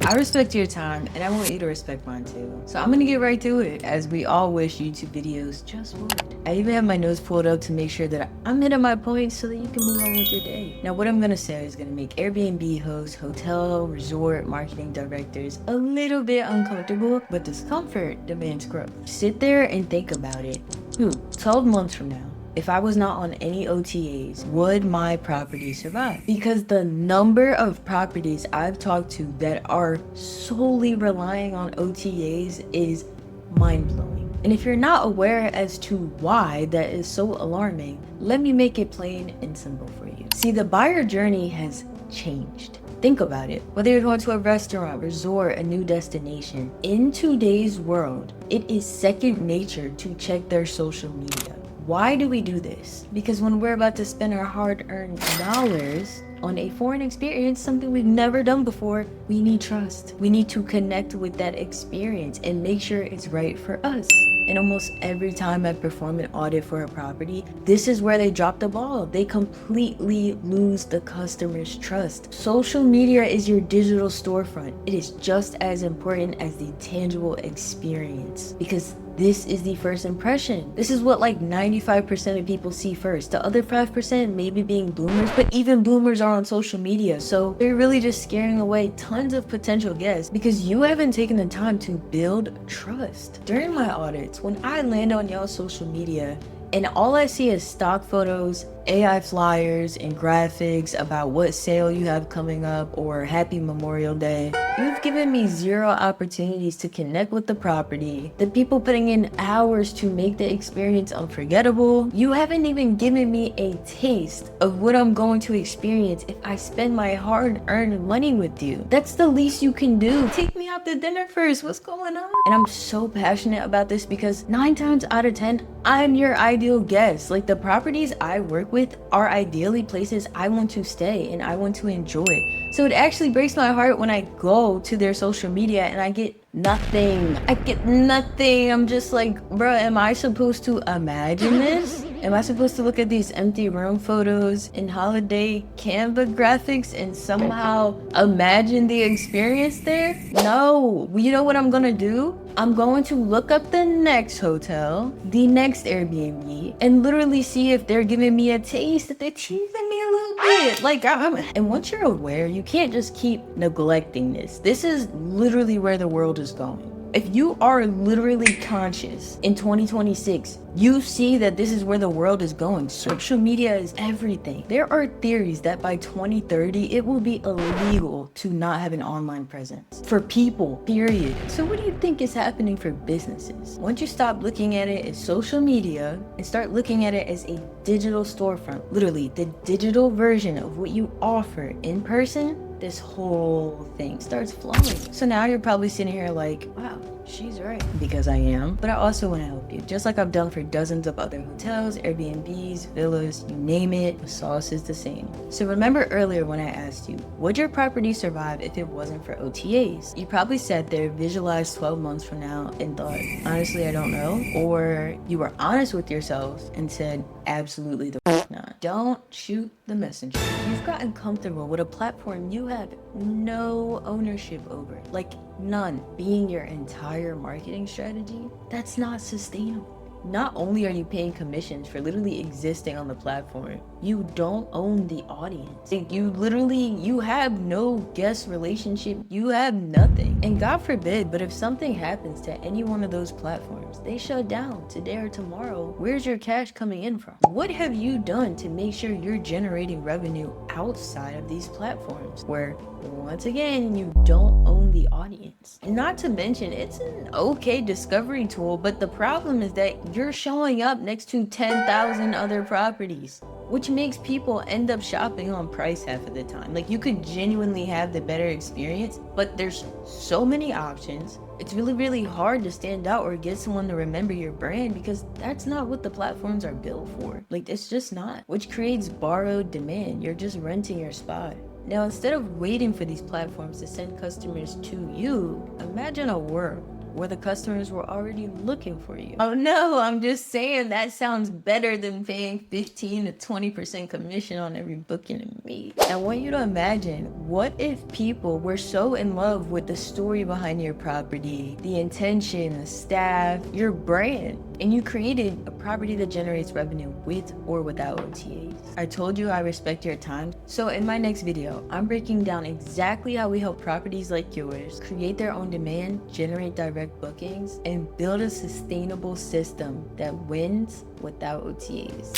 I respect your time and I want you to respect mine too. So I'm gonna get right to it, as we all wish YouTube videos just would. I even have my notes pulled up to make sure that I'm hitting my points so that you can move on with your day. Now what I'm gonna say is gonna make Airbnb hosts, hotel, resort, marketing directors a little bit uncomfortable, but discomfort demands growth. Sit there and think about it. 12 months from now, if I was not on any OTAs, would my property survive? Because the number of properties I've talked to that are solely relying on OTAs is mind-blowing. And if you're not aware as to why that is so alarming, let me make it plain and simple for you. See, the buyer journey has changed. Think about it. Whether you're going to a restaurant, resort, a new destination, in today's world, it is second nature to check their social media. Why do we do this? Because when we're about to spend our hard-earned dollars on a foreign experience, something we've never done before, we need trust. We need to connect with that experience and make sure it's right for us. And almost every time I perform an audit for a property, this is where they drop the ball. They completely lose the customer's trust. Social media is your digital storefront. It is just as important as the tangible experience, because this is the first impression. This is what like 95% of people see first. The other 5% maybe being boomers, but even boomers are on social media. So they're really just scaring away tons of potential guests because you haven't taken the time to build trust. During my audits, when I land on y'all's social media and all I see is stock photos, AI flyers, and graphics about what sale you have coming up or Happy Memorial Day, you've given me zero opportunities to connect with the property, the people putting in hours to make the experience unforgettable. You haven't even given me a taste of what I'm going to experience if I spend my hard-earned money with you. That's the least you can do. Take me out to dinner first. What's going on? And I'm so passionate about this because 9 times out of 10, I'm your ideal guest. Like, the properties I work with are ideally places I want to stay and I want to enjoy. So it actually breaks my heart when I go to their social media and I get nothing. I get nothing. I'm just like, bro, am I supposed to imagine this? Am I supposed to look at these empty room photos and holiday Canva graphics and somehow imagine the experience there? No. You know what I'm gonna do? I'm going to look up the next hotel, the next Airbnb, and literally see if they're giving me a taste, if they're teasing me a little bit. Like, and once you're aware, you can't just keep neglecting this. This is literally where the world is going. If you are literally conscious in 2026, you see that this is where the world is going. Social media is everything. There are theories that by 2030, it will be illegal to not have an online presence for people, period. So what do you think is happening for businesses? Once you stop looking at it as social media and start looking at it as a digital storefront, literally the digital version of what you offer in person, this whole thing starts flowing. So now you're probably sitting here like, wow, she's right, because I am. But I also want to help you, just like I've done for dozens of other hotels, Airbnbs, villas, you name it, the sauce is the same. So remember earlier when I asked you, would your property survive if it wasn't for OTAs? You probably sat there, visualized 12 months from now and thought, honestly, I don't know. Or you were honest with yourselves and said, absolutely the not. Don't shoot the messenger. You've gotten comfortable with a platform you have no ownership over, like none, being your entire marketing strategy. That's not sustainable. Not only are you paying commissions for literally existing on the platform, you don't own the audience. Like, you have no guest relationship, you have nothing. And God forbid, but if something happens to any one of those platforms, they shut down today or tomorrow, where's your cash coming in from? What have you done to make sure you're generating revenue outside of these platforms where, once again, you don't own the audience? Not to mention, it's an okay discovery tool, but the problem is that you're showing up next to 10,000 other properties, which makes people end up shopping on price half of the time. Like, you could genuinely have the better experience, but there's so many options. It's really, really hard to stand out or get someone to remember your brand because that's not what the platforms are built for. Like, it's just not, which creates borrowed demand. You're just renting your spot. Now, instead of waiting for these platforms to send customers to you, imagine a world where the customers were already looking for you. Oh no, I'm just saying that sounds better than paying 15 to 20% commission on every booking in me. I want you to imagine, what if people were so in love with the story behind your property, the intention, the staff, your brand, and you created a property that generates revenue with or without OTAs? I told you I respect your time. So in my next video, I'm breaking down exactly how we help properties like yours create their own demand, generate direct bookings, and build a sustainable system that wins without OTAs.